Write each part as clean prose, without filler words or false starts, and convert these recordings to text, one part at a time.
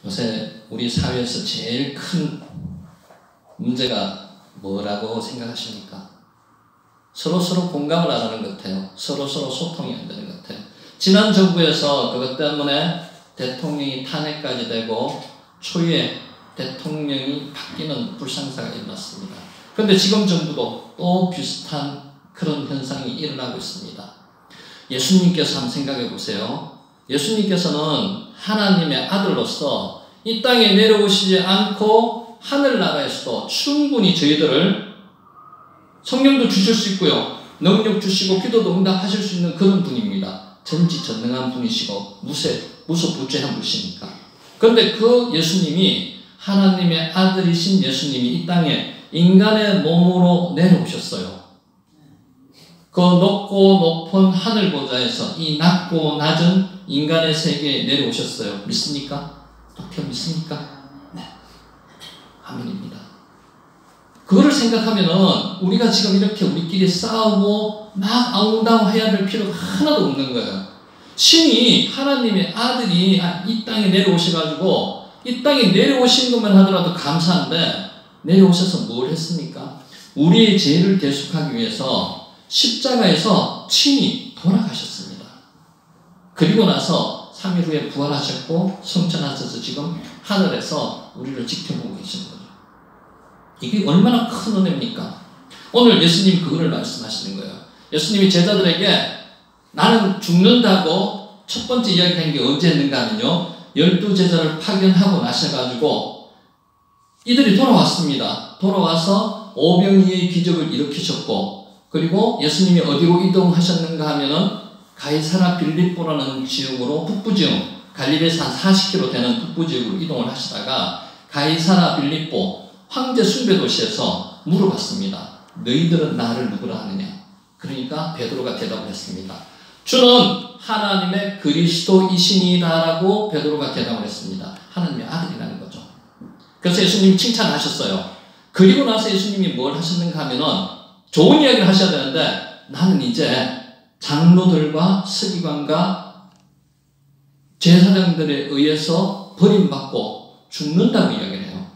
요새 우리 사회에서 제일 큰 문제가 뭐라고 생각하십니까? 서로서로 공감을 안 하는 것 같아요. 서로서로 소통이 안 되는 것 같아요. 지난 정부에서 그것 때문에 대통령이 탄핵까지 되고 초유의 대통령이 바뀌는 불상사가 일어났습니다. 그런데 지금 정부도 또 비슷한 그런 현상이 일어나고 있습니다. 예수님께서 한번 생각해 보세요. 예수님께서는 하나님의 아들로서 이 땅에 내려오시지 않고 하늘나라에서도 충분히 저희들을 성령도 주실 수 있고요. 능력 주시고 기도도 응답하실 수 있는 그런 분입니다. 전지전능한 분이시고 무소부재한 분이시니까. 그런데 그 예수님이 하나님의 아들이신 예수님이 이 땅에 인간의 몸으로 내려오셨어요. 그 높고 높은 하늘 보좌에서 이 낮고 낮은 인간의 세계에 내려오셨어요. 믿습니까? 어떻게 믿습니까? 네. 아멘입니다. 그거를 생각하면은 우리가 지금 이렇게 우리끼리 싸우고 막 앙당해야 될 필요가 하나도 없는 거예요. 신이 하나님의 아들이 이 땅에 내려오셔가지고 이 땅에 내려오신 것만 하더라도 감사한데 내려오셔서 뭘 했습니까? 우리의 죄를 대속하기 위해서 십자가에서 친히 돌아가셨습니다. 그리고 나서 3일 후에 부활하셨고 성천하셔서 지금 하늘에서 우리를 지켜보고 계시는 거죠. 이게 얼마나 큰 은혜입니까? 오늘 예수님 그거를 말씀하시는 거예요. 예수님이 제자들에게 나는 죽는다고 첫 번째 이야기한 게 언제 했는가 하면요, 12제자를 파견하고 나셔가지고 이들이 돌아왔습니다. 돌아와서 오병이의 기적을 일으키셨고, 그리고 예수님이 어디로 이동하셨는가 하면은 가이사라 빌립보라는 지역으로 북부지역, 갈릴리에서 한 40km 되는 북부지역으로 이동을 하시다가 가이사라 빌립보 황제 숭배 도시에서 물어봤습니다. 너희들은 나를 누구라 하느냐? 그러니까 베드로가 대답을 했습니다. 주는 하나님의 그리스도이시니다라고 베드로가 대답을 했습니다. 하나님의 아들이라는 거죠. 그래서 예수님이 칭찬하셨어요. 그리고 나서 예수님이 뭘 하셨는가 하면은 좋은 이야기를 하셔야 되는데 나는 이제 장로들과 서기관과 제사장들에 의해서 버림받고 죽는다고 이야기를 해요.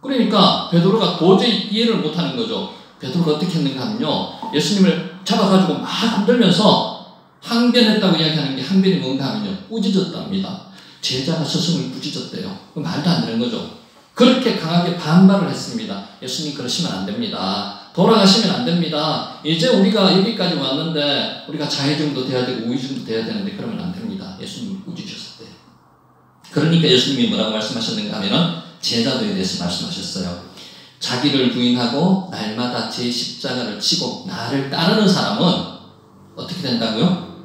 그러니까 베드로가 도저히 이해를 못하는 거죠. 베드로가 어떻게 했는가 하면요, 예수님을 잡아가지고 막 흔들면서 항변했다고 이야기하는 게 항변이 뭔가 하면요, 꾸짖었답니다. 제자가 스승을 꾸짖었대요. 말도 안 되는 거죠. 그렇게 강하게 반발을 했습니다. 예수님 그러시면 안 됩니다. 돌아가시면 안 됩니다. 이제 우리가 여기까지 왔는데 우리가 좌회전도 돼야 되고 우회전도 돼야 되는데 그러면 안 됩니다. 예수님이 꾸짖으셨대요. 그러니까 예수님이 뭐라고 말씀하셨는가 하면은 제자들에 대해서 말씀하셨어요. 자기를 부인하고 날마다 제 십자가를 지고 나를 따르는 사람은 어떻게 된다고요?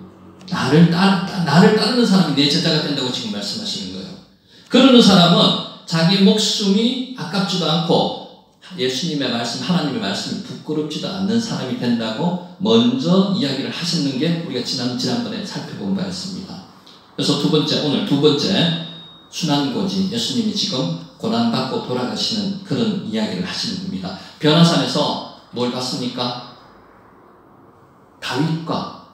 나를 따르는 사람이 내 제자가 된다고 지금 말씀하시는 거예요. 그러는 사람은 자기 목숨이 아깝지도 않고 예수님의 말씀, 하나님의 말씀이 부끄럽지도 않는 사람이 된다고 먼저 이야기를 하시는 게 우리가 지난번에 살펴본 바였습니다. 그래서 오늘 두 번째 순환고지, 예수님이 지금 고난받고 돌아가시는 그런 이야기를 하시는 겁니다. 변화산에서 뭘 봤습니까? 다윗과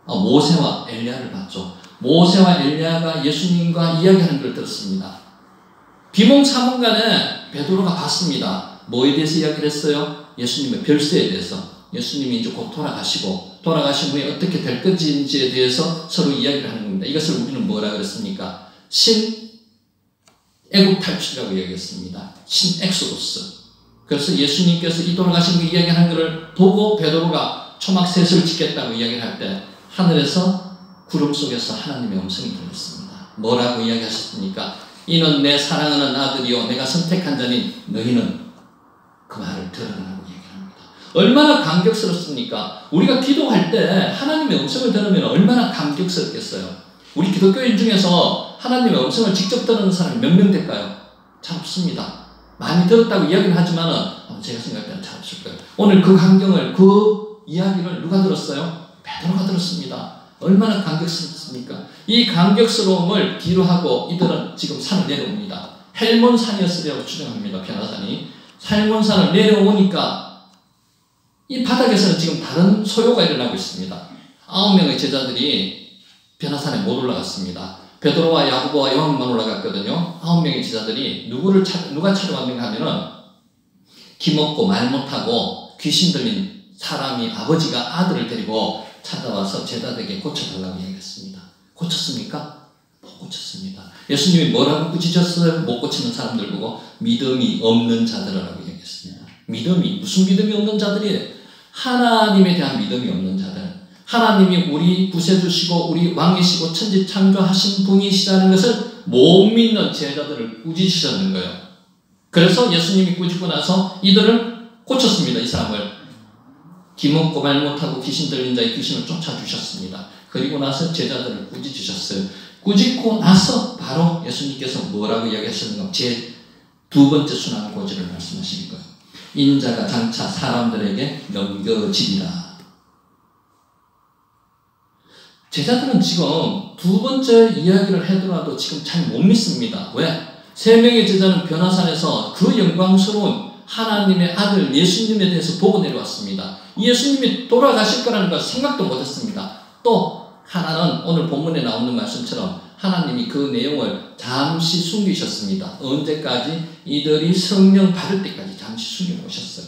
모세와 엘리야를 봤죠. 모세와 엘리야가 예수님과 이야기하는 걸 들었습니다. 비몽사몽간에 베드로가 봤습니다. 뭐에 대해서 이야기를 했어요? 예수님의 별세에 대해서. 예수님이 이제 곧 돌아가신 후에 어떻게 될 것인지에 대해서 서로 이야기를 하는 겁니다. 이것을 우리는 뭐라 그랬습니까? 애국 탈출이라고 이야기했습니다. 엑소도스. 그래서 예수님께서 이 돌아가신 그 이야기하는 것을 보고 베드로가 초막셋을 짓겠다고 이야기를 할 때 하늘에서 구름 속에서 하나님의 음성이 들렸습니다. 뭐라고 이야기하셨습니까? 이는 내 사랑하는 아들이요 내가 선택한 자니 너희는 그 말을 들으라고 얘기합니다. 얼마나 감격스럽습니까? 우리가 기도할 때 하나님의 음성을 들으면 얼마나 감격스럽겠어요. 우리 기독교인 중에서 하나님의 음성을 직접 듣는 사람이 몇 명 될까요? 잘 없습니다. 많이 들었다고 이야기를 하지만은 제가 생각할 때는 잘 없을 거예요. 오늘 그 광경을, 그 이야기를 누가 들었어요? 베드로가 들었습니다. 얼마나 감격스럽습니까? 이 감격스러움을 뒤로 하고 이들은 지금 산을 내려옵니다. 헬몬산이었으리라고 추정합니다. 변화산이. 헬몬산을 내려오니까 이 바닥에서는 지금 다른 소요가 일어나고 있습니다. 9명의 제자들이 변화산에 못 올라갔습니다. 베드로와 야고보와 요한만 올라갔거든요. 9명의 제자들이 누가 찾아왔는가 하면은 기먹고 말 못하고 귀신 들린 사람이 아버지가 아들을 데리고 찾아와서 제자들에게 고쳐달라고 이야기했습니다. 고쳤습니까? 못 고쳤습니다. 예수님이 뭐라고 꾸짖었어요? 못 고치는 사람들 보고 믿음이 없는 자들이라고 이야기했습니다. 무슨 믿음이 없는 자들이에요? 하나님에 대한 믿음이 없는 자들. 하나님이 우리 구세주시고 우리 왕이시고 천지 창조하신 분이시라는 것을 못 믿는 제자들을 꾸짖으셨는 거예요. 그래서 예수님이 꾸짖고 나서 이들을 고쳤습니다. 이 사람을 기먹고 말 못하고 귀신 들린 자의 귀신을 쫓아주셨습니다. 그리고 나서 제자들을 꾸짖으셨어요. 꾸짖고 나서 바로 예수님께서 뭐라고 이야기하셨는가? 제 두 번째 순환 고지를 말씀하신 거예요. 인자가 장차 사람들에게 넘겨지리라. 제자들은 지금 두 번째 이야기를 하더라도 지금 잘 못 믿습니다. 왜? 세 명의 제자는 변화산에서 그 영광스러운 하나님의 아들 예수님에 대해서 보고 내려왔습니다. 예수님이 돌아가실 거라는 걸 생각도 못했습니다. 또 하나는 오늘 본문에 나오는 말씀처럼 하나님이 그 내용을 잠시 숨기셨습니다. 언제까지? 이들이 성령 받을 때까지 잠시 숨겨놓으셨어요.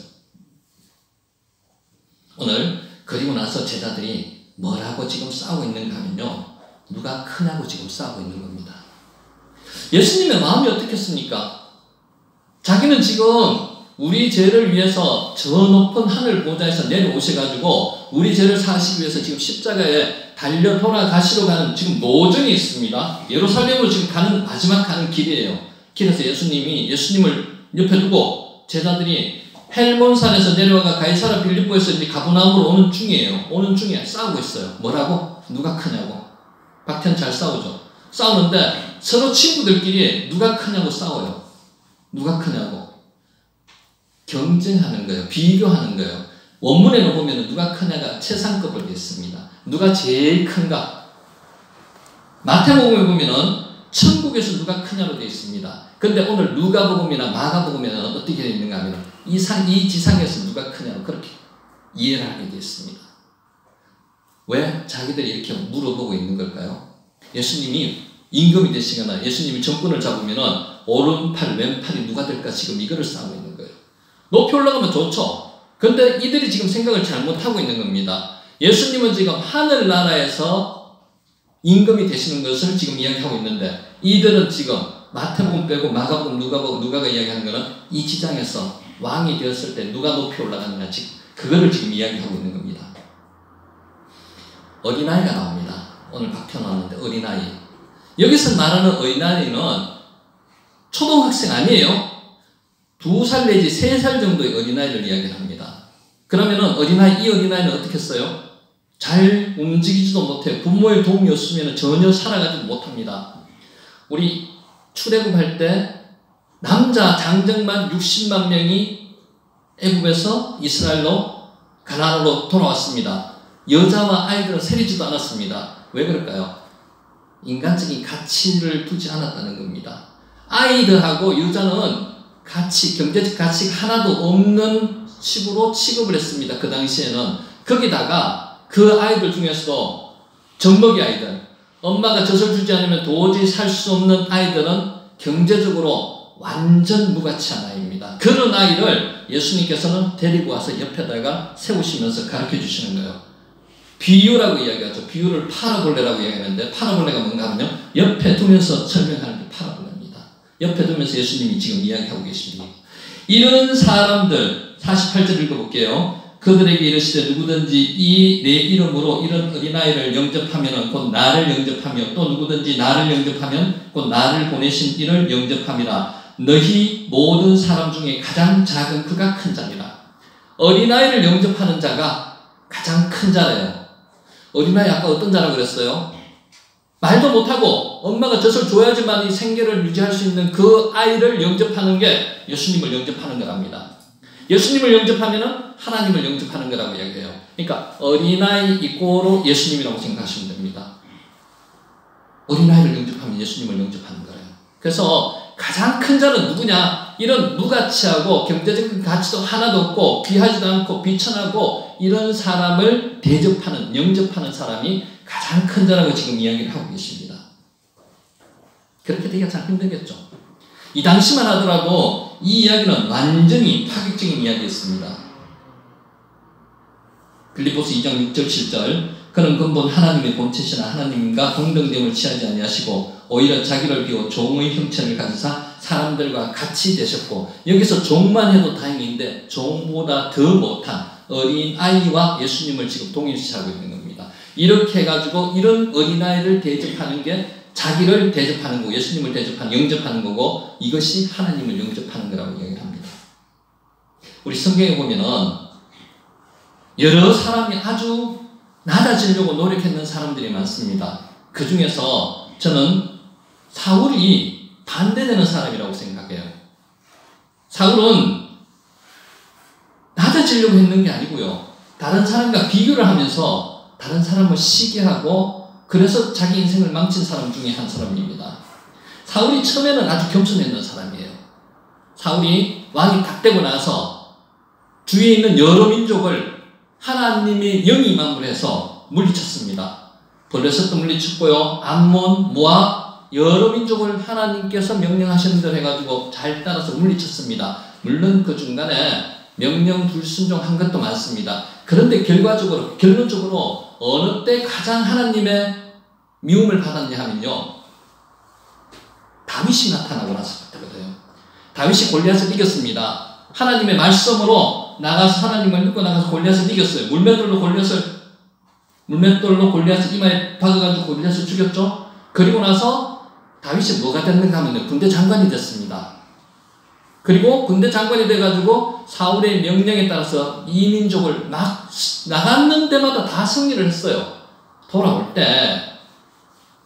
오늘 그리고 나서 제자들이 뭐라고 지금 싸우고 있는가 하면요, 누가 크냐고 지금 싸우고 있는 겁니다. 예수님의 마음이 어떻겠습니까? 자기는 지금 우리 죄를 위해서 저 높은 하늘 보좌에서 내려오셔가지고 우리 죄를 사하시기 위해서 지금 십자가에 달려 돌아가시러 가는 지금 노정이 있습니다. 예루살렘으로 지금 마지막 가는 길이에요. 길에서 예수님을 옆에 두고 제자들이 헬몬산에서 내려와가 가이사랴 빌립보에서 이제 가버나움으로 오는 중에 싸우고 있어요. 뭐라고? 누가 크냐고. 박태현 잘 싸우죠. 싸우는데 서로 친구들끼리 누가 크냐고 싸워요. 누가 크냐고. 경쟁하는 거예요. 비교하는 거예요. 원문에는 보면 누가 크냐가 최상급으로 되어 있습니다. 누가 제일 큰가? 마태복음에 보면은 천국에서 누가 크냐로 되어 있습니다. 근데 오늘 누가복음이나 마가복음에는 어떻게 되어 있는가 하면 이 지상에서 누가 크냐고 그렇게 이해를 하게 되어 있습니다. 왜 자기들이 이렇게 물어보고 있는 걸까요? 예수님이 임금이 되시거나 예수님이 정권을 잡으면은 오른팔 왼팔이 누가 될까 지금 이거를 싸우고 있는 거예요. 높이 올라가면 좋죠. 근데 이들이 지금 생각을 잘못하고 있는 겁니다. 예수님은 지금 하늘나라에서 임금이 되시는 것을 지금 이야기하고 있는데 이들은 지금 마태복음 빼고 마가복음 누가가 이야기하는 것은 이 지상에서 왕이 되었을 때 누가 높이 올라가느냐 지금 그거를 지금 이야기하고 있는 겁니다. 어린아이가 나옵니다. 오늘 박혀 나왔는데 어린아이. 여기서 말하는 어린아이는 초등학생 아니에요. 2살 내지 3살 정도의 어린아이를 이야기합니다. 그러면은 이 어린아이는 어떻게 했어요? 잘 움직이지도 못해요. 부모의 도움이 없으면 전혀 살아가지도 못합니다. 우리 출애굽할 때 남자 장정만 60만 명이 애굽에서 이스라엘로 가나안으로 돌아왔습니다. 여자와 아이들은 세리지도 않았습니다. 왜 그럴까요? 인간적인 가치를 두지 않았다는 겁니다. 아이들하고 여자는 경제적 가치가 하나도 없는 식으로 취급을 했습니다. 그 당시에는. 거기다가 그 아이들 중에서도 젖먹이 아이들, 엄마가 젖을 주지 않으면 도저히 살 수 없는 아이들은 경제적으로 완전 무가치한 아이입니다. 그런 아이를 예수님께서는 데리고 와서 옆에다가 세우시면서 가르쳐 주시는 거예요. 비유라고 이야기하죠. 비유를 파라볼레라고 이야기하는데 파라볼레가 뭔가 하면요, 옆에 두면서 설명하는 게 파라볼레입니다. 옆에 두면서 예수님이 지금 이야기하고 계십니다. 이런 사람들 48절 읽어볼게요. 그들에게 이르시되 누구든지 내 이름으로 이런 어린아이를 영접하면 곧 나를 영접하며 또 누구든지 나를 영접하면 곧 나를 보내신 이를 영접함이라. 너희 모든 사람 중에 가장 작은 그가 큰 자니라. 어린아이를 영접하는 자가 가장 큰 자래요. 어린아이 아까 어떤 자라고 그랬어요? 말도 못하고 엄마가 젖을 줘야지만 이 생계를 유지할 수 있는 그 아이를 영접하는 게 예수님을 영접하는 거랍니다. 예수님을 영접하면 하나님을 영접하는 거라고 이야기해요. 그러니까 어린아이 이꼬로 예수님이라고 생각하시면 됩니다. 어린아이를 영접하면 예수님을 영접하는 거예요. 그래서 가장 큰 자는 누구냐? 이런 무가치하고 경제적인 가치도 하나도 없고 귀하지도 않고 비천하고 이런 사람을 영접하는 사람이 가장 큰 자라고 지금 이야기를 하고 계십니다. 그렇게 되기가 참 힘들겠죠. 이 당시만 하더라도 이 이야기는 완전히 파격적인 이야기였습니다. 빌립보서 2장 6절 7절 그는 근본 하나님의 본체시나 하나님과 동등됨을 취하지 아니하시고 오히려 자기를 비워 종의 형체를 가지사 사람들과 같이 되셨고, 여기서 종만 해도 다행인데 종보다 더 못한 어린 아이와 예수님을 지금 동일시하고 있는 겁니다. 이렇게 해가지고 이런 어린아이를 대접하는 게 자기를 대접하는 거고, 예수님을 영접하는 거고, 이것이 하나님을 영접하는 거라고 이야기를 합니다. 우리 성경에 보면은 여러 사람이 아주 낮아지려고 노력했는 사람들이 많습니다. 그 중에서 저는 사울이 반대되는 사람이라고 생각해요. 사울은 낮아지려고 했는 게 아니고요, 다른 사람과 비교를 하면서 다른 사람을 시기하고 그래서 자기 인생을 망친 사람 중에 한 사람입니다. 사울이 처음에는 아주 겸손했던 사람이에요. 사울이 왕이 딱 되고 나서 주위에 있는 여러 민족을 하나님의 영이 임함으로 해서 물리쳤습니다. 블레셋도 물리쳤고요, 암몬, 모압 여러 민족을 하나님께서 명령하시는 대로 해가지고 잘 따라서 물리쳤습니다. 물론 그 중간에 명령 불순종한 것도 많습니다. 그런데 결론적으로 어느 때 가장 하나님의 미움을 받았냐 하면요, 다윗이 나타나고 나서부터거든요. 다윗이 골리앗을 이겼습니다. 하나님의 말씀으로 나가서 하나님을 믿고 나가서 골리앗을 이겼어요. 물맷돌로 골리앗을 이마에 박아가지고 골리앗을 죽였죠. 그리고 나서 다윗이 뭐가 됐는가 하면 군대 장관이 됐습니다. 그리고 군대 장관이 돼가지고 사울의 명령에 따라서 이 민족을 막 나가는 데마다 다 승리를 했어요. 돌아올 때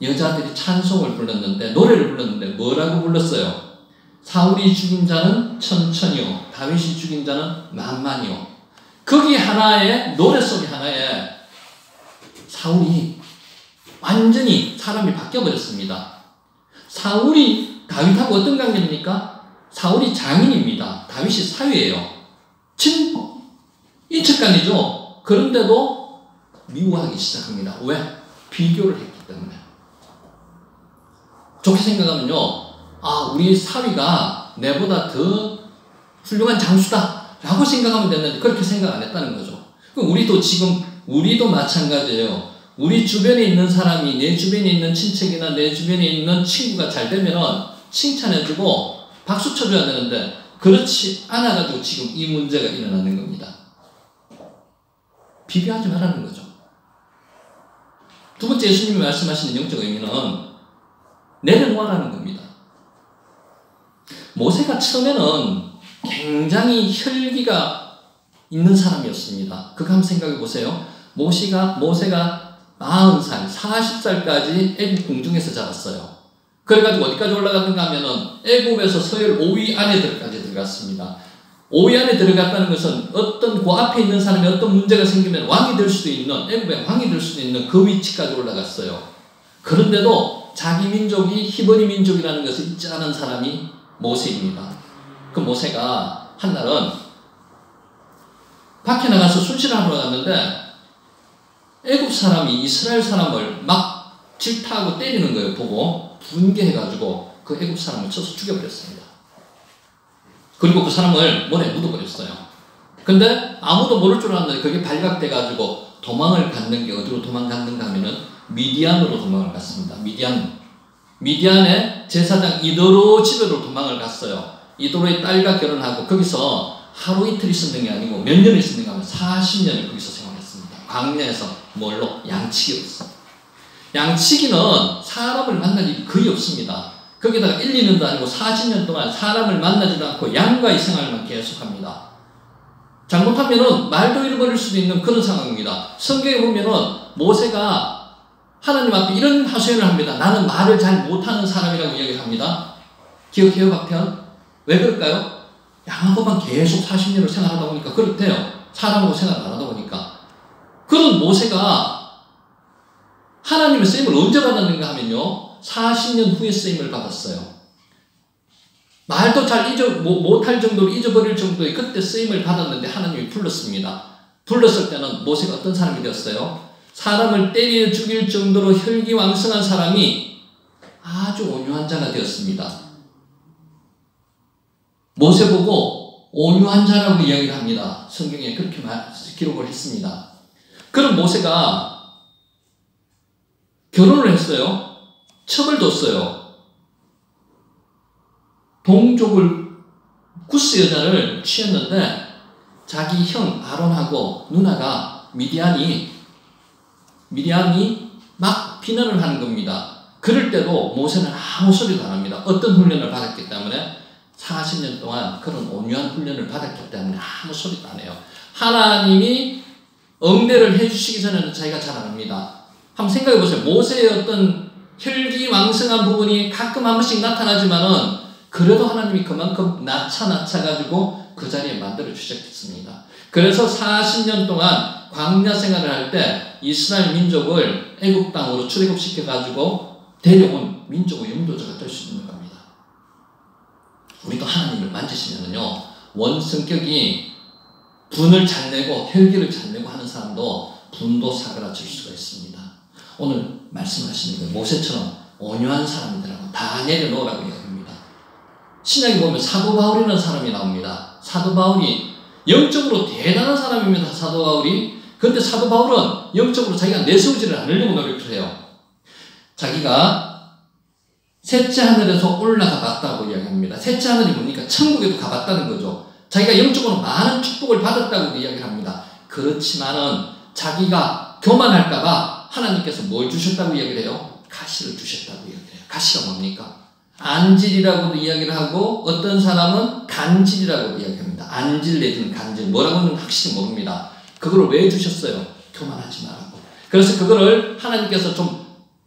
여자들이 찬송을 불렀는데, 노래를 불렀는데 뭐라고 불렀어요? 사울이 죽인 자는 천천히요, 다윗이 죽인 자는 만만히요. 거기 하나에, 노래 속에 하나에 사울이 완전히 사람이 바뀌어버렸습니다. 사울이 다윗하고 어떤 관계입니까? 사울이 장인입니다. 다윗이 사위예요. 인척간이죠. 그런데도 미워하기 시작합니다. 왜? 비교를 했기 때문에. 좋게 생각하면요, 우리 사위가 내보다 더 훌륭한 장수다 라고 생각하면 됐는데 그렇게 생각 안 했다는 거죠. 그럼 우리도 마찬가지예요. 우리 주변에 있는 사람이, 내 주변에 있는 친척이나 내 주변에 있는 친구가 잘 되면은 칭찬해주고 박수 쳐줘야 되는데 그렇지 않아가지고 지금 이 문제가 일어나는 겁니다. 비교하지 말라는 거죠. 두 번째, 예수님이 말씀하시는 영적 의미는 내려놓으라는 겁니다. 모세가 처음에는 굉장히 혈기가 있는 사람이었습니다. 그거 한번 생각해 보세요. 모세가 40살, 40살까지 애굽 궁중에서 자랐어요. 그래가지고 어디까지 올라갔는가 하면은 애굽에서 서열 5위 안에들까지 들어갔습니다. 5위 안에 들어갔다는 것은 어떤 그 앞에 있는 사람이 어떤 문제가 생기면 왕이 될 수도 있는, 애굽의 왕이 될 수도 있는 그 위치까지 올라갔어요. 그런데도 자기 민족이 히브리 민족이라는 것을 잊지 않은 사람이 모세입니다. 그 모세가 한날은 밖에 나가서 순실하러 갔는데 애굽 사람이 이스라엘 사람을 막 질타하고 때리는 거예요. 보고 분개해가지고 그 애굽 사람을 쳐서 죽여버렸습니다. 그리고 그 사람을 모래에 묻어버렸어요. 근데 아무도 모를 줄 알았는데 그게 발각돼가지고 도망을 갔는 게 어디로 도망갔는가 하면은 미디안으로 도망을 갔습니다. 미디안의 제사장 이도로 집으로 도망을 갔어요. 이도로의 딸과 결혼하고 거기서 하루 이틀 있었는 게 아니고 몇 년을 있었는가 하면 40년을 거기서 생활했습니다. 광야에서 뭘로? 양치기로 했습니다. 양치기는 사람을 만날 일이 거의 없습니다. 거기다가 1, 2년도 아니고 40년 동안 사람을 만나지도 않고 양과의 생활만 계속합니다. 잘못하면은 말도 잃어버릴 수도 있는 그런 상황입니다. 성경에 보면은 모세가 하나님 앞에 이런 하소연을 합니다. 나는 말을 잘 못하는 사람이라고 이야기를 합니다. 기억해요, 박편? 왜 그럴까요? 양하고만 계속 40년을 생활하다 보니까 그렇대요. 사람하고 생활 안 하다 보니까. 그런 모세가 하나님의 쓰임을 언제 받았는가 하면요, 40년 후에 쓰임을 받았어요. 말도 잘 못할 정도로 잊어버릴 정도의 그때 쓰임을 받았는데 하나님이 불렀습니다. 불렀을 때는 모세가 어떤 사람이 되었어요? 사람을 때려 죽일 정도로 혈기왕성한 사람이 아주 온유한 자가 되었습니다. 모세 보고 온유한 자라고 이야기를 합니다. 성경에 그렇게 기록을 했습니다. 그런 모세가 결혼을 했어요. 첩을 뒀어요. 동족을 구스 여자를 취했는데 자기 형 아론하고 누나가 미디안이 막 비난을 하는 겁니다. 그럴 때도 모세는 아무 소리도 안 합니다. 어떤 훈련을 받았기 때문에 40년 동안 그런 온유한 훈련을 받았기 때문에 아무 소리도 안 해요. 하나님이 응대를 해주시기 전에는 자기가 잘 안 합니다. 한번 생각해 보세요. 모세의 어떤 혈기왕성한 부분이 가끔 한 번씩 나타나지만은 그래도 하나님이 그만큼 낮춰가지고 그 자리에 만들어 주셨겠습니다. 그래서 40년 동안 광야 생활을 할 때 이스라엘 민족을 애국 땅으로 출애굽시켜가지고 데려온 민족의 영도자가 될 수 있는 겁니다. 우리도 하나님을 만지시면은요, 원성격이 분을 잘 내고 혈기를 잘 내고 하는 사람도 분도 사그라질 수가 있습니다. 오늘 말씀하시는 거 모세처럼 온유한 사람이라고 다 내려놓으라고 이야기합니다. 신약에 보면 사도 바울이라는 사람이 나옵니다. 사도 바울이 영적으로 대단한 사람입니다. 사도 바울이. 그런데 사도 바울은 영적으로 자기가 내세우지를 않으려고 노력을 해요. 자기가 셋째 하늘에서 올라가 봤다고 이야기합니다. 셋째 하늘이 뭡니까? 천국에도 가봤다는 거죠. 자기가 영적으로 많은 축복을 받았다고 이야기를 합니다. 그렇지만은 자기가 교만할까봐 하나님께서 뭘 주셨다고 이야기를 해요? 가시를 주셨다고 이야기를 해요. 가시가 뭡니까? 안질이라고도 이야기를 하고 어떤 사람은 간질이라고 이야기합니다. 안질 내지는 간질. 뭐라고는 확실히 모릅니다. 그걸 왜 주셨어요? 교만하지 말라고. 그래서 그거를 하나님께서 좀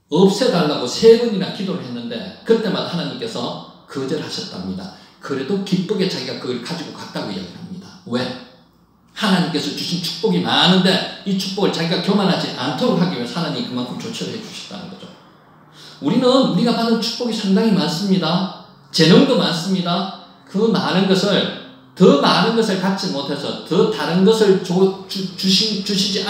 없애달라고 3번이나 기도를 했는데 그때마다 하나님께서 거절하셨답니다. 그래도 기쁘게 자기가 그걸 가지고 갔다고 이야기합니다. 왜? 하나님께서 주신 축복이 많은데 이 축복을 자기가 교만하지 않도록 하기 위해서 하나님이 그만큼 조처를 해주셨다는 거죠. 우리가 받은 축복이 상당히 많습니다. 재능도 많습니다. 그 많은 것을 더 많은 것을 갖지 못해서 더 다른 것을 주시지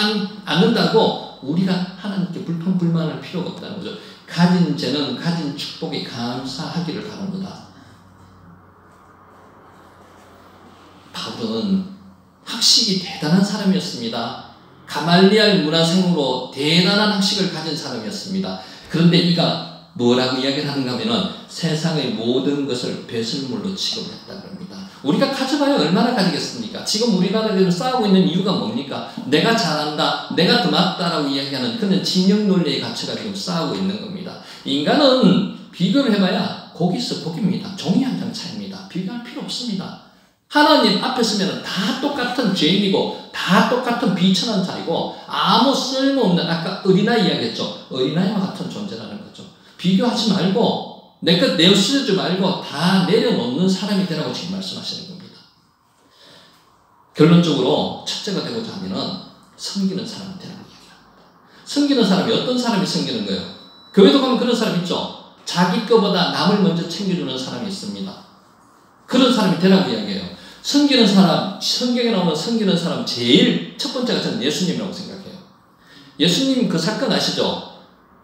않는다고 우리가 하나님께 불평불만할 필요가 없다는 거죠. 가진 재능, 가진 축복에 감사하기를 바랍니다. 바울은 학식이 대단한 사람이었습니다. 가말리알 문화생으로 대단한 학식을 가진 사람이었습니다. 그런데 이가 뭐라고 이야기를 하는가 하면은 세상의 모든 것을 배설물로 취급했다 그럽니다. 우리가 가져봐야 얼마나 가지겠습니까? 지금 우리나라에서 싸우고 있는 이유가 뭡니까? 내가 잘한다, 내가 더 맞다라고 이야기하는 그런 진영 논리에 갇혀가 지금 싸우고 있는 겁니다. 인간은 비교를 해봐야 고기서 고기입니다. 종이 한 장 차이입니다. 비교할 필요 없습니다. 하나님 앞에 서면 다 똑같은 죄인이고 다 똑같은 비천한 자이고 아무 쓸모없는 아까 어린아이 이야기했죠. 어린아이와 같은 존재라는 거죠. 비교하지 말고 내 것 내어쓰지 말고 다 내려놓는 사람이 되라고 지금 말씀하시는 겁니다. 결론적으로 첫째가 되고자 하면은 섬기는 사람이 되라고 얘기합니다. 섬기는 사람이 어떤 사람이 섬기는 거예요? 교회도 가면 그런 사람 있죠. 자기 거보다 남을 먼저 챙겨주는 사람이 있습니다. 그런 사람이 되라고 이야기해요. 섬기는 사람, 성경에 나오는 섬기는 사람 제일 첫 번째가 저는 예수님이라고 생각해요. 예수님 그 사건 아시죠?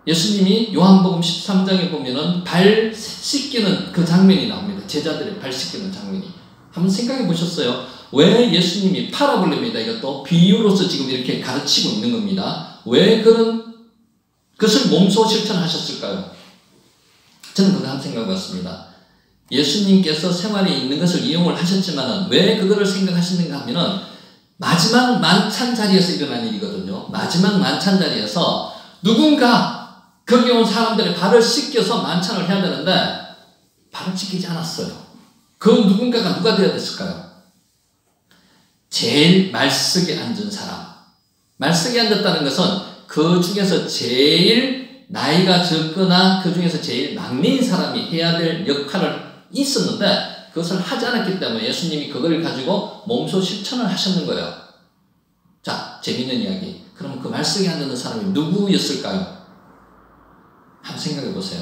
예수님이 요한복음 13장에 보면은 발 씻기는 그 장면이 나옵니다. 제자들의 발 씻기는 장면이. 한번 생각해 보셨어요? 왜 예수님이 파라볼레입니다. 이것도 비유로서 지금 이렇게 가르치고 있는 겁니다. 왜 그런 것을 몸소 실천하셨을까요? 저는 그거 한번 생각해 봤습니다. 예수님께서 생활에 있는 것을 이용을 하셨지만은 왜 그거를 생각하시는가 하면은 마지막 만찬 자리에서 일어난 일이거든요. 마지막 만찬 자리에서 누군가 거기 온 사람들의 발을 씻겨서 만찬을 해야 되는데 발을 씻기지 않았어요. 그 누군가가 누가 되어야 됐을까요? 제일 말석에 앉은 사람. 말석에 앉았다는 것은 그 중에서 제일 나이가 적거나 그 중에서 제일 막내인 사람이 해야 될 역할을 있었는데 그것을 하지 않았기 때문에 예수님이 그걸 가지고 몸소 실천을 하셨는 거예요. 자, 재밌는 이야기. 그럼 그 말석에 앉는 사람이 누구였을까요? 한번 생각해 보세요.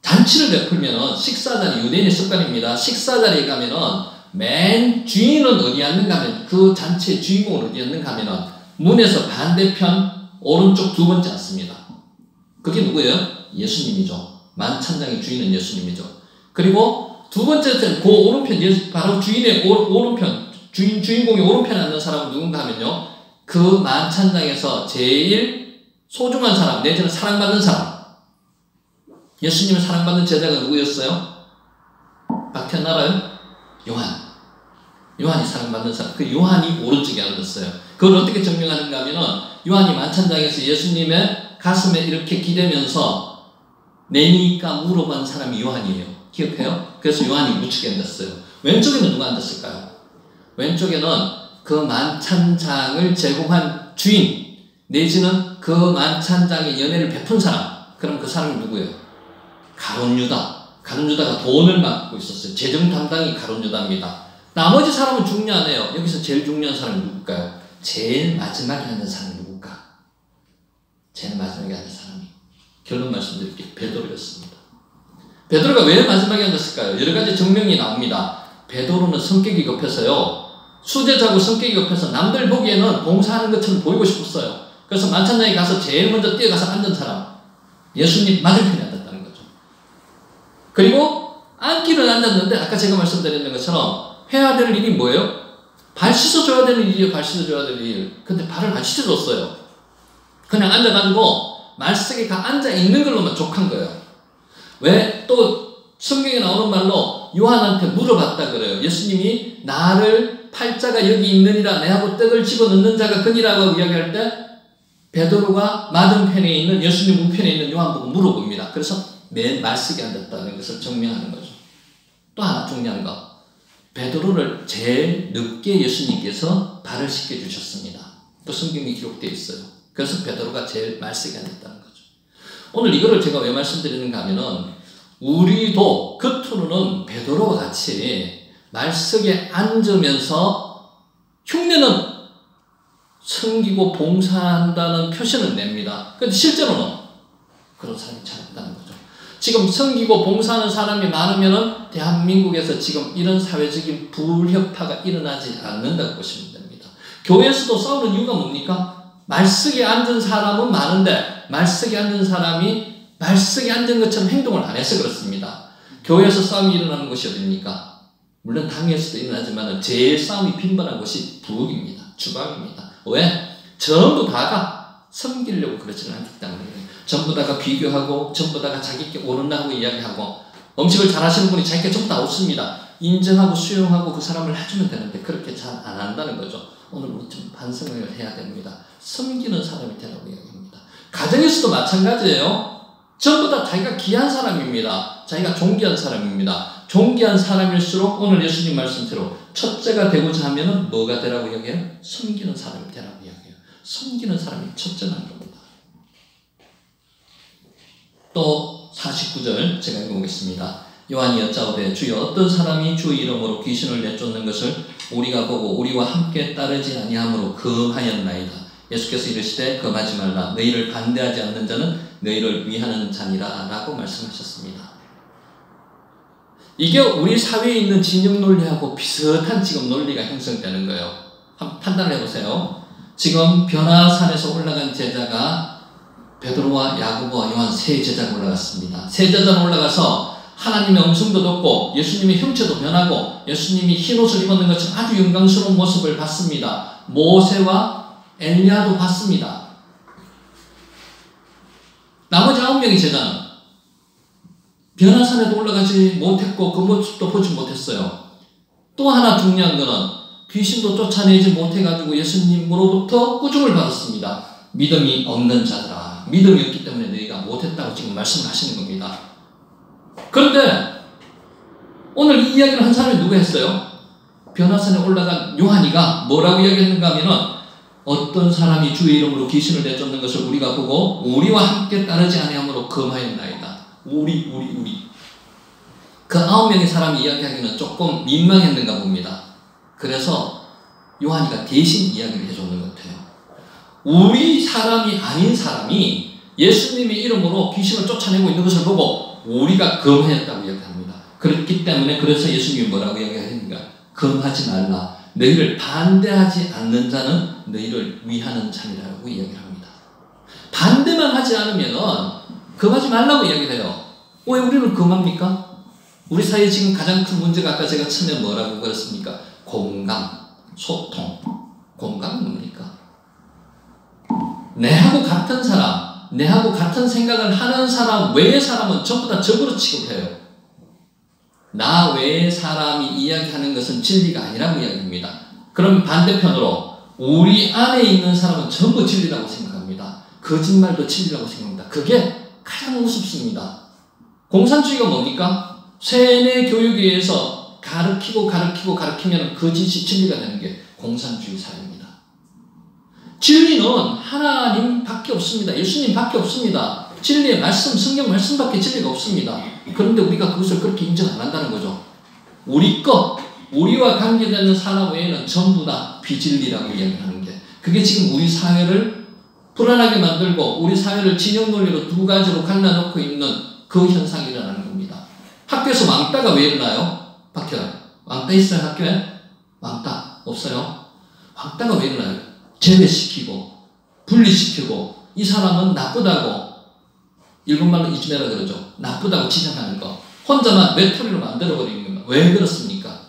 잔치를 베풀면 식사자리, 유대인의 습관입니다. 식사자리에 가면은 맨 주인은 어디 앉는가 하면 그 잔치의 주인공은 어디 앉는가 하면은 문에서 반대편 오른쪽 두 번째 앉습니다. 그게 누구예요? 예수님이죠. 만찬장의 주인은 예수님이죠. 그리고 두 번째, 그 오른편, 바로 주인의 오른편, 주인공의 오른편에 앉는 사람은 누군가 하면요. 그 만찬장에서 제일 소중한 사람, 내지는 사랑받는 사람. 예수님을 사랑받는 제자가 누구였어요? 박현 알아요? 요한이 사랑받는 사람. 그 요한이 오른쪽에 앉았어요. 그걸 어떻게 증명하는가 하면은 요한이 만찬장에서 예수님의 가슴에 이렇게 기대면서 내니까 물어본 사람이 요한이에요. 기억해요? 그래서 요한이 우측에 앉았어요. 왼쪽에는 누가 앉았을까요? 왼쪽에는 그 만찬장을 제공한 주인 내지는 그 만찬장의 연회를 베푼 사람. 그럼 그 사람이 누구예요? 가룟 유다. 가룟 유다가 돈을 맡고 있었어요. 재정 담당이 가룟 유다입니다. 나머지 사람은 중요하네요. 여기서 제일 중요한 사람이 누굴까요? 제일 마지막에 앉은 사람이 누굴까? 제일 마지막에 앉은 사람이 결론 말씀드릴게요. 베드로였습니다. 베드로가 왜 마지막에 앉았을까요? 여러 가지 증명이 나옵니다. 베드로는 성격이 급해서요. 수제자고 성격이 급해서 남들 보기에는 봉사하는 것처럼 보이고 싶었어요. 그래서 만찬장에 가서 제일 먼저 뛰어가서 앉은 사람. 예수님 맞은편에 앉았다는 거죠. 그리고 앉기는 앉았는데 아까 제가 말씀드렸는 것처럼 해야 될 일이 뭐예요? 발 씻어줘야 되는 일이에요. 발 씻어줘야 될 일. 근데 발을 안 씻어줬어요. 그냥 앉아가지고 말석에 앉아있는 걸로만 족한 거예요. 왜? 또 성경에 나오는 말로 요한한테 물어봤다 그래요. 예수님이 나를 팔자가 여기 있느니라 내하고 떡을 집어넣는 자가 그니라고 이야기할 때 베드로가 맞은편에 있는 예수님 우편에 있는 요한 보고 물어봅니다. 그래서 맨 말석에 앉았다는 것을 증명하는 거죠. 또 하나 중요한 거. 베드로를 제일 늦게 예수님께서 발을 씻겨주셨습니다. 또 성경에 기록되어 있어요. 그래서 베드로가 제일 말석에 앉았다는 거죠. 오늘 이거를 제가 왜 말씀드리는가 하면은 우리도 겉으로는 베드로와 같이 말석에 앉으면서 흉내는 섬기고 봉사한다는 표시는 냅니다. 그런데 실제로는 그런 사람이 잘 없다는 거죠. 지금 섬기고 봉사하는 사람이 많으면은 대한민국에서 지금 이런 사회적인 불협화가 일어나지 않는다고 보시면 됩니다. 교회에서도 싸우는 이유가 뭡니까? 말석에 앉은 사람은 많은데 말석에 앉은 사람이 말석에 앉은 것처럼 행동을 안 해서 그렇습니다. 교회에서 싸움이 일어나는 곳이 어디입니까? 물론 당에서도 일어나지만 제일 싸움이 빈번한 곳이 부엌입니다. 주방입니다. 왜? 전부 다가 섬기려고 그러지는 않기 때문에 전부 다가 비교하고 전부 다가 자기께 옳은다고 이야기하고 음식을 잘하시는 분이 자기께 전부 다 옳습니다. 인정하고 수용하고 그 사람을 해주면 되는데 그렇게 잘 안 한다는 거죠. 오늘 우리 좀 반성을 해야 됩니다. 섬기는 사람이 되라고 이야기합니다. 가정에서도 마찬가지예요. 전부 다 자기가 귀한 사람입니다. 자기가 존귀한 사람입니다. 존귀한 사람일수록 오늘 예수님 말씀대로 첫째가 되고자 하면 뭐가 되라고 이야기해요? 섬기는 사람이 되라고 이야기해요. 섬기는 사람이 첫째라는 겁니다. 또 49절 제가 읽어보겠습니다. 요한이 여짜오되 주여 어떤 사람이 주 이름으로 귀신을 내쫓는 것을 우리가 보고 우리와 함께 따르지 아니함으로 금하였나이다. 예수께서 이르시되 금하지 말라. 너희를 반대하지 않는 자는 너희를 위하는 자니라 라고 말씀하셨습니다. 이게 우리 사회에 있는 진영 논리하고 비슷한 지금 논리가 형성되는 거예요. 한번 판단을 해보세요. 지금 변화산에서 올라간 제자가 베드로와 야고보와 요한 세 제자가 올라갔습니다. 세 제자는 올라가서 하나님의 음성도 듣고 예수님의 형체도 변하고 예수님이 흰옷을 입었는 것처럼 아주 영광스러운 모습을 봤습니다. 모세와 엘리야도 봤습니다. 나머지 9명의 제자는 변화산에도 올라가지 못했고 그 모습도 보지 못했어요. 또 하나 중요한 것은 귀신도 쫓아내지 못해가지고 예수님으로부터 꾸중을 받았습니다. 믿음이 없는 자들아, 믿음이 없기 때문에 너희가 못했다고 지금 말씀하시는 겁니다. 그런데 오늘 이 이야기를 한 사람이 누가 했어요? 변화산에 올라간 요한이가 뭐라고 이야기했는가 하면은 어떤 사람이 주의 이름으로 귀신을 내쫓는 것을 우리가 보고 우리와 함께 따르지 아니함으로 금하였나이다. 우리. 그 9명의 사람이 이야기하기는 조금 민망했는가 봅니다. 그래서 요한이가 대신 이야기를 해줬는 것 같아요. 우리 사람이 아닌 사람이 예수님의 이름으로 귀신을 쫓아내고 있는 것을 보고 우리가 금하였다고 이야기합니다. 그렇기 때문에 그래서 예수님이 뭐라고 이야기하는가? 금하지 말라. 너희를 반대하지 않는 자는 너희를 위하는 자니라고 이야기를 합니다. 반대만 하지 않으면 금하지 말라고 이야기를 해요. 왜 우리는 금합니까? 우리 사이에 지금 가장 큰 문제가 아까 제가 처음에 뭐라고 그랬습니까? 공감, 소통. 공감은 뭡니까? 내하고 같은 사람, 내하고 같은 생각을 하는 사람 외의 사람은 전부 다 적으로 취급해요. 나 외의 사람이 이야기하는 것은 진리가 아니라고 이야기합니다. 그럼 반대편으로 우리 안에 있는 사람은 전부 진리라고 생각합니다. 거짓말도 진리라고 생각합니다. 그게 가장 우습습니다. 공산주의가 뭡니까? 세뇌 교육에 의해서 가르치면 거짓이 진리가 되는 게 공산주의 사회입니다. 진리는 하나님밖에 없습니다. 예수님밖에 없습니다. 진리의 말씀, 성경 말씀밖에 진리가 없습니다. 그런데 우리가 그것을 그렇게 인정 안 한다는 거죠. 우리 것, 우리와 관계되는 사람 외에는 전부 다 비진리라고 이야기하는 게, 그게 지금 우리 사회를 불안하게 만들고 우리 사회를 진영 논리로 두 가지로 갈라놓고 있는 그 현상이 일어나는 겁니다. 학교에서 왕따가 왜 일어나요? 박현아, 왕따 있어요 학교에? 왕따 없어요? 왕따가 왜 일어나요? 제외시키고 분리시키고 이 사람은 나쁘다고, 일본말로 이즈메라 그러죠. 나쁘다고 지적하는 거, 혼자만 외톨이로 만들어버리는 겁니다. 왜 그렇습니까?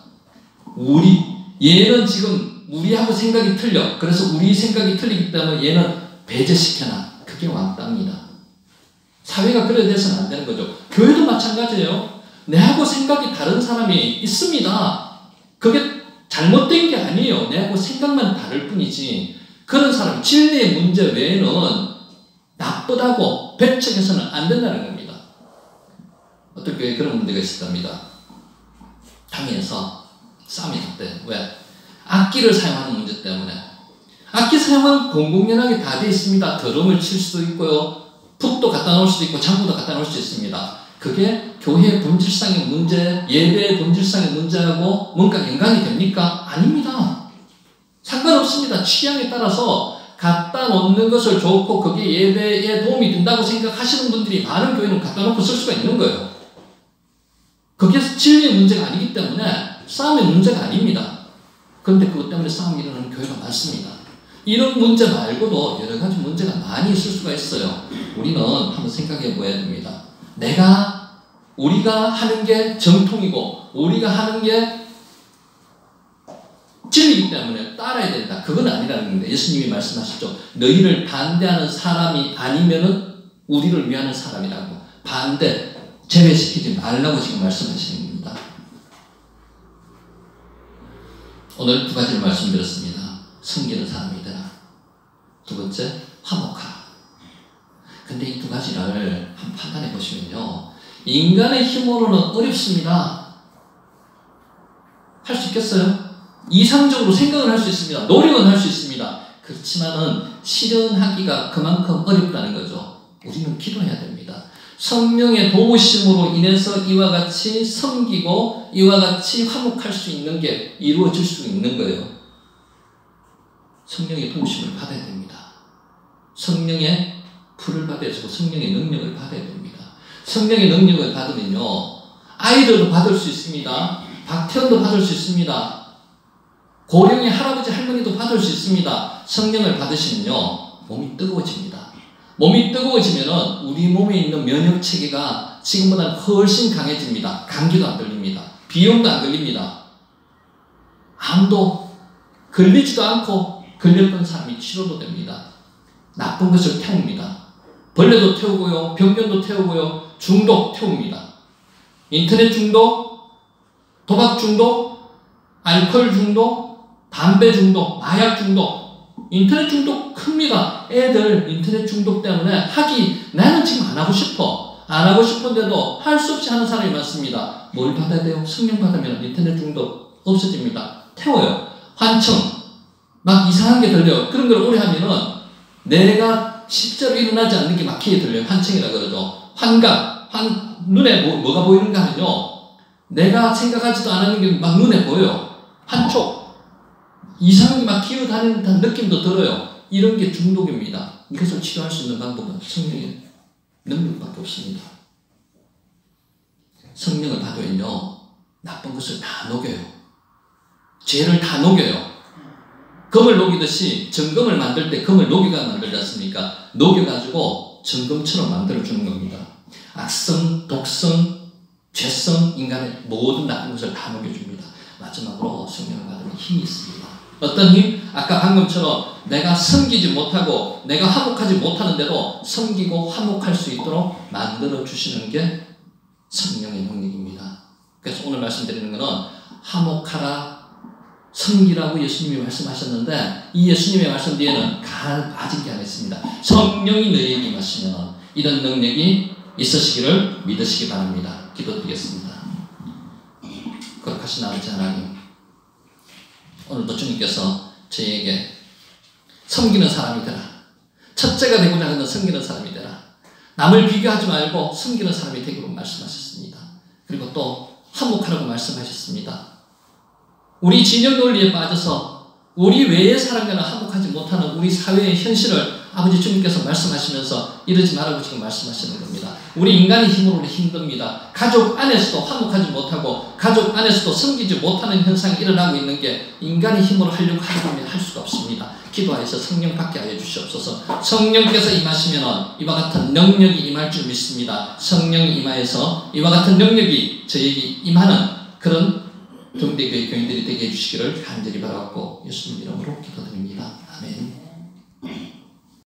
얘는 지금 우리하고 생각이 틀려. 그래서 우리 생각이 틀리기 때문에 얘는 배제시켜놔. 그게 왕따입니다. 사회가 그래 돼서는 안 되는 거죠. 교회도 마찬가지예요. 내하고 생각이 다른 사람이 있습니다. 그게 잘못된 게 아니에요. 내하고 생각만 다를 뿐이지. 그런 사람, 진리의 문제 외에는 나쁘다고 배척해서는 안 된다는 겁니다. 어떤 교회에 그런 문제가 있었답니다. 당에서 싸움이 났대요. 왜? 악기를 사용하는 문제 때문에. 악기 사용은 공공연하게 다 되어 있습니다. 드럼을 칠 수도 있고요. 푹도 갖다 놓을 수도 있고 장구도 갖다 놓을 수 있습니다. 그게 교회의 본질상의 문제, 예배의 본질상의 문제하고 뭔가 연관이 됩니까? 아닙니다. 상관없습니다. 취향에 따라서 갖다 놓는 것을 좋고 그게 예배에 도움이 된다고 생각하시는 분들이 많은 교회는 갖다 놓고 쓸 수가 있는 거예요. 그게 진리의 문제가 아니기 때문에 싸움의 문제가 아닙니다. 그런데 그것 때문에 싸움이 일어나는 교회가 많습니다. 이런 문제 말고도 여러 가지 문제가 많이 있을 수가 있어요. 우리는 한번 생각해 보아야 됩니다. 우리가 하는 게 정통이고 우리가 하는 게 진리이기 때문에 따라야 된다. 그건 아니라는 겁니다. 예수님이 말씀하셨죠. 너희를 반대하는 사람이 아니면은 우리를 위하는 사람이라고. 반대, 제외시키지 말라고 지금 말씀하시는 겁니다. 오늘 두 가지를 말씀드렸습니다. 섬기는 사람이 되라. 두 번째, 화목하라. 근데 이 두 가지를 한번 판단해 보시면요. 인간의 힘으로는 어렵습니다. 할 수 있겠어요? 이상적으로 생각은 할 수 있습니다. 노력은 할 수 있습니다. 그렇지만은 실현하기가 그만큼 어렵다는 거죠. 우리는 기도해야 됩니다. 성령의 도우심으로 인해서 이와 같이 섬기고 이와 같이 화목할 수 있는 게 이루어질 수 있는 거예요. 성령의 도우심을 받아야 됩니다. 성령의 불을 받아야 되고 성령의 능력을 받아야 됩니다. 성령의 능력을 받으면요, 아이들도 받을 수 있습니다. 박태원도 받을 수 있습니다. 고령의 할아버지 할머니도 받을 수 있습니다. 성령을 받으시면요, 몸이 뜨거워집니다. 몸이 뜨거워지면은 우리 몸에 있는 면역 체계가 지금보다 훨씬 강해집니다. 감기도 안 걸립니다. 비염도 안 걸립니다. 암도 걸리지도 않고 걸렸던 사람이 치료도 됩니다. 나쁜 것을 태웁니다. 벌레도 태우고요, 병균도 태우고요, 중독 태웁니다. 인터넷 중독, 도박 중독, 알코올 중독, 담배 중독, 마약 중독, 인터넷 중독 큽니다. 애들 인터넷 중독 때문에 나는 지금 안 하고 싶어. 안 하고 싶은데도 할 수 없이 하는 사람이 많습니다. 뭘 받아야 돼요? 성령 받으면 인터넷 중독 없어집니다. 태워요. 환청, 막 이상한 게 들려요. 그런 걸 오래 하면은 내가 실제로 일어나지 않는 게 막히게 들려요. 환청이라 그러죠. 환각, 눈에 뭐가 보이는가 하면요, 내가 생각하지도 않은 게 막 눈에 보여요. 한쪽 이상하게 막 기어다니는 듯한 느낌도 들어요. 이런 게 중독입니다. 이것을 치료할 수 있는 방법은 성령의 능력밖에 없습니다. 성령을 받으면요, 나쁜 것을 다 녹여요. 죄를 다 녹여요. 금을 녹이듯이, 정금을 만들 때 금을 녹여가 만들지 않습니까? 녹여가지고 점검처럼 만들어주는 겁니다. 악성, 독성, 죄성, 인간의 모든 나쁜 것을 다 녹여줍니다. 마지막으로 성령을 받으면 힘이 있습니다. 어떤 힘? 아까 방금처럼 내가 섬기지 못하고 내가 화목하지 못하는데도 섬기고 화목할 수 있도록 만들어주시는 게 성령의 능력입니다. 그래서 오늘 말씀드리는 것은 화목하라, 섬기라고 예수님이 말씀하셨는데 이 예수님의 말씀 뒤에는 빠진 게 하나 있습니다. 성령이 너희에게 임하시면 이런 능력이 있으시기를 믿으시기 바랍니다. 기도드리겠습니다. 거룩하신 아버지 하나님, 오늘도 주님께서 저희에게 섬기는 사람이 되라, 첫째가 되고자 하는 섬기는 사람이 되라, 남을 비교하지 말고 섬기는 사람이 되기로 말씀하셨습니다. 그리고 또 화목하라고 말씀하셨습니다. 우리 진영 논리에 빠져서 우리 외의 사람과는 화목하지 못하는 우리 사회의 현실을 아버지 주님께서 말씀하시면서 이러지 말라고 지금 말씀하시는 겁니다. 우리 인간의 힘으로는 힘듭니다. 가족 안에서도 화목하지 못하고 가족 안에서도 섬기지 못하는 현상이 일어나고 있는 게 인간의 힘으로 하려고 하면 할 수가 없습니다. 기도하여서 성령 받게 하여 주시옵소서. 성령께서 임하시면 이와 같은 능력이 임할 줄 믿습니다. 성령이 임하여서 이와 같은 능력이 저에게 임하는 그런 동대교회 교인들이 되게 해주시기를 간절히 바라고 예수님 이름으로 기도드립니다. 아멘.